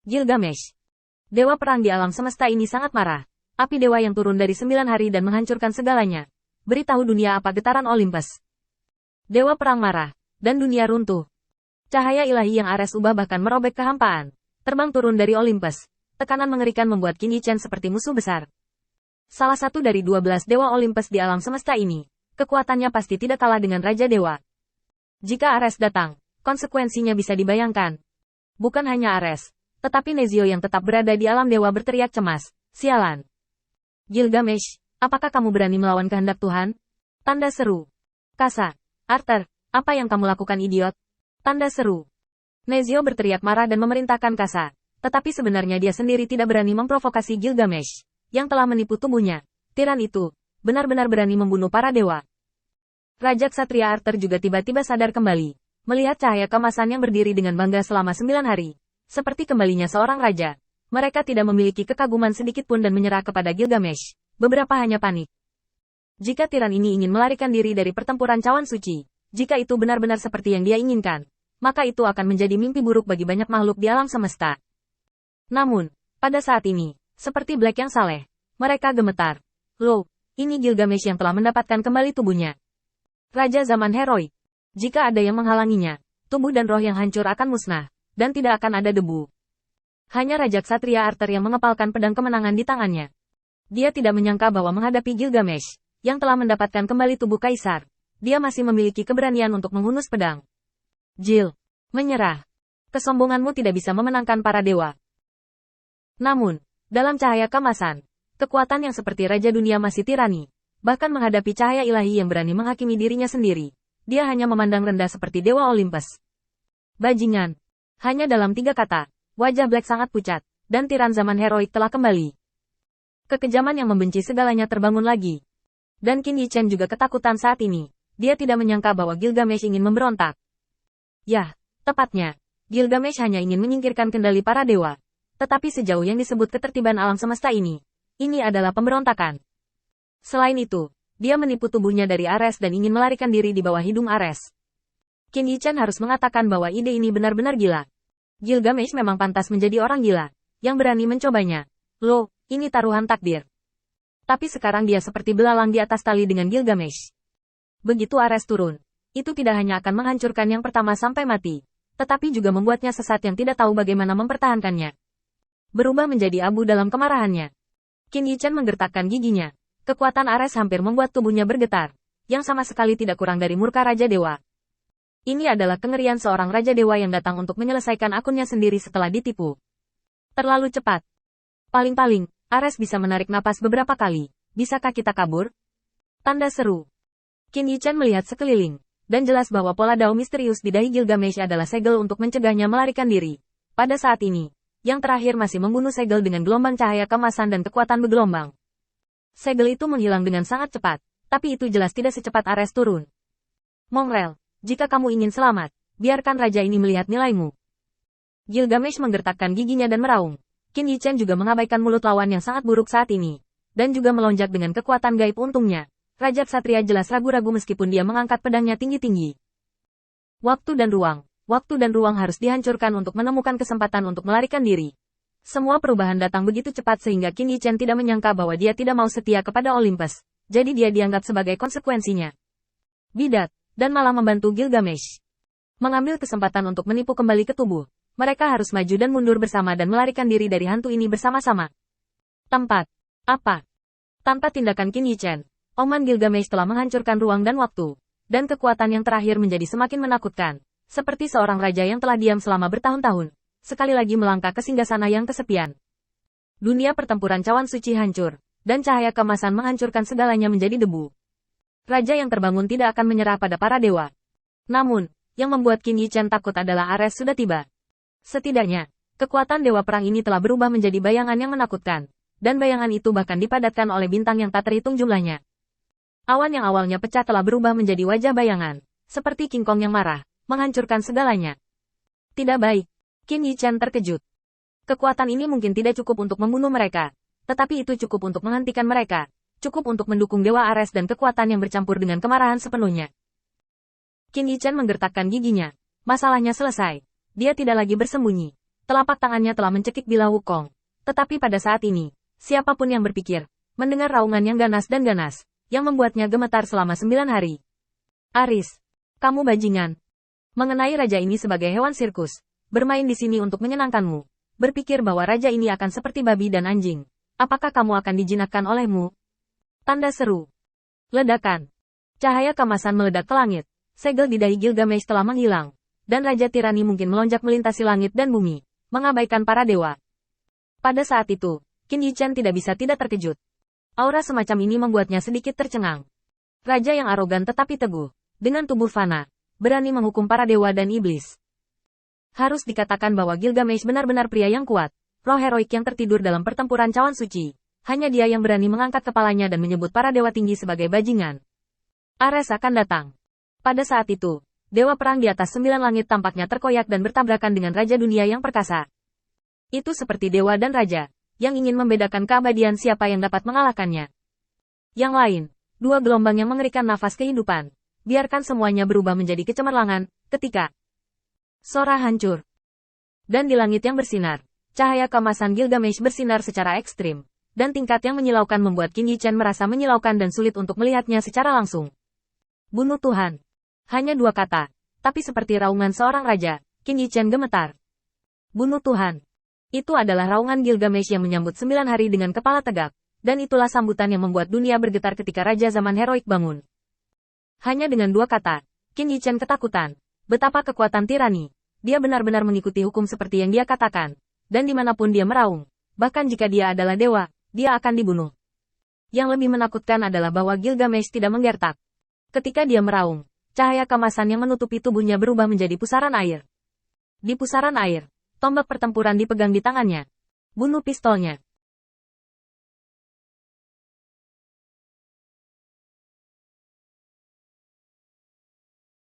Gilgamesh. Dewa perang di alam semesta ini sangat marah. Api dewa yang turun dari 9 hari dan menghancurkan segalanya. Beritahu dunia apa getaran Olympus. Dewa perang marah, dan dunia runtuh. Cahaya ilahi yang Ares ubah bahkan merobek kehampaan. Terbang turun dari Olympus. Tekanan mengerikan membuat Qin Yichen seperti musuh besar. Salah satu dari 12 dewa Olympus di alam semesta ini. Kekuatannya pasti tidak kalah dengan Raja Dewa. Jika Ares datang, konsekuensinya bisa dibayangkan. Bukan hanya Ares, tetapi Nezio yang tetap berada di alam dewa berteriak cemas. Sialan. Gilgamesh, apakah kamu berani melawan kehendak Tuhan? Tanda seru. Kasa. Arthur, apa yang kamu lakukan idiot? Tanda seru. Nezio berteriak marah dan memerintahkan Kasa. Tetapi sebenarnya dia sendiri tidak berani memprovokasi Gilgamesh, yang telah menipu tubuhnya. Tiran itu, benar-benar berani membunuh para dewa. Raja Ksatria Arthur juga tiba-tiba sadar kembali, melihat cahaya kemasan yang berdiri dengan bangga selama 9 hari. Seperti kembalinya seorang raja. Mereka tidak memiliki kekaguman sedikit pun dan menyerah kepada Gilgamesh. Beberapa hanya panik. Jika tiran ini ingin melarikan diri dari pertempuran cawan suci, jika itu benar-benar seperti yang dia inginkan, maka itu akan menjadi mimpi buruk bagi banyak makhluk di alam semesta. Namun, pada saat ini, seperti Black yang saleh, mereka gemetar. Loh, ini Gilgamesh yang telah mendapatkan kembali tubuhnya. Raja zaman heroik. Jika ada yang menghalanginya, tubuh dan roh yang hancur akan musnah, dan tidak akan ada debu. Hanya Raja Ksatria Arthur yang mengepalkan pedang kemenangan di tangannya. Dia tidak menyangka bahwa menghadapi Gilgamesh, yang telah mendapatkan kembali tubuh kaisar, dia masih memiliki keberanian untuk menghunus pedang. Gil, menyerah. Kesombonganmu tidak bisa memenangkan para dewa. Namun, dalam cahaya kemasan, kekuatan yang seperti Raja Dunia masih tirani, bahkan menghadapi cahaya ilahi yang berani menghakimi dirinya sendiri. Dia hanya memandang rendah seperti Dewa Olympus. Bajingan. Hanya dalam 3 kata, wajah Black sangat pucat, dan tiran zaman heroik telah kembali. Kekejaman yang membenci segalanya terbangun lagi. Dan Qin Yichen juga ketakutan saat ini. Dia tidak menyangka bahwa Gilgamesh ingin memberontak. Yah, tepatnya, Gilgamesh hanya ingin menyingkirkan kendali para dewa. Tetapi sejauh yang disebut ketertiban alam semesta ini adalah pemberontakan. Selain itu, dia menipu tubuhnya dari Ares dan ingin melarikan diri di bawah hidung Ares. Qin Yichen harus mengatakan bahwa ide ini benar-benar gila. Gilgamesh memang pantas menjadi orang gila, yang berani mencobanya. Loh, ini taruhan takdir. Tapi sekarang dia seperti belalang di atas tali dengan Gilgamesh. Begitu Ares turun, itu tidak hanya akan menghancurkan yang pertama sampai mati, tetapi juga membuatnya sesat yang tidak tahu bagaimana mempertahankannya. Berubah menjadi abu dalam kemarahannya. Qin Yichen menggertakkan giginya. Kekuatan Ares hampir membuat tubuhnya bergetar, yang sama sekali tidak kurang dari murka Raja Dewa. Ini adalah kengerian seorang Raja Dewa yang datang untuk menyelesaikan akunnya sendiri setelah ditipu. Terlalu cepat. Paling-paling, Ares bisa menarik napas beberapa kali. Bisakah kita kabur? Tanda seru. Qin Yichen melihat sekeliling, dan jelas bahwa pola dao misterius di dahi Gilgamesh adalah segel untuk mencegahnya melarikan diri. Pada saat ini, yang terakhir masih membunuh segel dengan gelombang cahaya kemasan dan kekuatan bergelombang. Segel itu menghilang dengan sangat cepat, tapi itu jelas tidak secepat Ares turun. Mongrel, jika kamu ingin selamat, biarkan raja ini melihat nilaimu. Gilgamesh menggertakkan giginya dan meraung. Qin Yichen juga mengabaikan mulut lawan yang sangat buruk saat ini, dan juga melonjak dengan kekuatan gaib untungnya. Raja Ksatria jelas ragu-ragu meskipun dia mengangkat pedangnya tinggi-tinggi. Waktu dan ruang harus dihancurkan untuk menemukan kesempatan untuk melarikan diri. Semua perubahan datang begitu cepat sehingga Qin Yichen tidak menyangka bahwa dia tidak mau setia kepada Olympus. Jadi dia dianggap sebagai konsekuensinya. Bidat, dan malah membantu Gilgamesh. Mengambil kesempatan untuk menipu kembali ke tubuh. Mereka harus maju dan mundur bersama dan melarikan diri dari hantu ini bersama-sama. Tempat. Apa? Tanpa tindakan Qin Yichen, oman Gilgamesh telah menghancurkan ruang dan waktu. Dan kekuatan yang terakhir menjadi semakin menakutkan. Seperti seorang raja yang telah diam selama bertahun-tahun. Sekali lagi melangkah ke singgasana yang kesepian. Dunia pertempuran cawan suci hancur, dan cahaya kemasan menghancurkan segalanya menjadi debu. Raja yang terbangun tidak akan menyerah pada para dewa. Namun, yang membuat Qin Yichen takut adalah Ares sudah tiba. Setidaknya, kekuatan dewa perang ini telah berubah menjadi bayangan yang menakutkan, dan bayangan itu bahkan dipadatkan oleh bintang yang tak terhitung jumlahnya. Awan yang awalnya pecah telah berubah menjadi wajah bayangan, seperti King Kong yang marah, menghancurkan segalanya. Tidak baik. Qin Yichen terkejut. Kekuatan ini mungkin tidak cukup untuk membunuh mereka, tetapi itu cukup untuk menghentikan mereka, cukup untuk mendukung Dewa Ares dan kekuatan yang bercampur dengan kemarahan sepenuhnya. Qin Yichen menggertakkan giginya. Masalahnya selesai. Dia tidak lagi bersembunyi. Telapak tangannya telah mencekik bilah Wukong. Tetapi pada saat ini, siapapun yang berpikir, mendengar raungan yang ganas dan ganas, yang membuatnya gemetar selama 9 hari. Aris, kamu bajingan. Mengenai raja ini sebagai hewan sirkus, bermain di sini untuk menyenangkanmu. Berpikir bahwa raja ini akan seperti babi dan anjing. Apakah kamu akan dijinakkan olehmu? Tanda seru. Ledakan. Cahaya kemasan meledak ke langit. Segel di dahi Gilgamesh telah menghilang. Dan Raja Tirani mungkin melonjak melintasi langit dan bumi, mengabaikan para dewa. Pada saat itu, Qin Yichen tidak bisa tidak terkejut. Aura semacam ini membuatnya sedikit tercengang. Raja yang arogan tetapi teguh, dengan tubuh fana, berani menghukum para dewa dan iblis. Harus dikatakan bahwa Gilgamesh benar-benar pria yang kuat, roh heroik yang tertidur dalam pertempuran cawan suci. Hanya dia yang berani mengangkat kepalanya dan menyebut para dewa tinggi sebagai bajingan. Ares akan datang. Pada saat itu, dewa perang di atas 9 langit tampaknya terkoyak dan bertabrakan dengan Raja Dunia yang perkasa. Itu seperti dewa dan raja, yang ingin membedakan keabadian siapa yang dapat mengalahkannya. Yang lain, dua gelombang yang mengerikan nafas kehidupan, biarkan semuanya berubah menjadi kecemerlangan, ketika Sora hancur. Dan di langit yang bersinar, cahaya kemasan Gilgamesh bersinar secara ekstrim, dan tingkat yang menyilaukan membuat Qin Yichen merasa menyilaukan dan sulit untuk melihatnya secara langsung. Bunuh Tuhan. Hanya 2 kata, tapi seperti raungan seorang raja, Qin Yichen gemetar. Bunuh Tuhan. Itu adalah raungan Gilgamesh yang menyambut 9 hari dengan kepala tegak, dan itulah sambutan yang membuat dunia bergetar ketika Raja Zaman Heroik bangun. Hanya dengan 2 kata, Qin Yichen ketakutan. Betapa kekuatan tirani. Dia benar-benar mengikuti hukum seperti yang dia katakan, dan dimanapun dia meraung, bahkan jika dia adalah dewa, dia akan dibunuh. Yang lebih menakutkan adalah bahwa Gilgamesh tidak menggertak. Ketika dia meraung, cahaya kemasan yang menutupi tubuhnya berubah menjadi pusaran air. Di pusaran air, tombak pertempuran dipegang di tangannya. Bunuh pistolnya.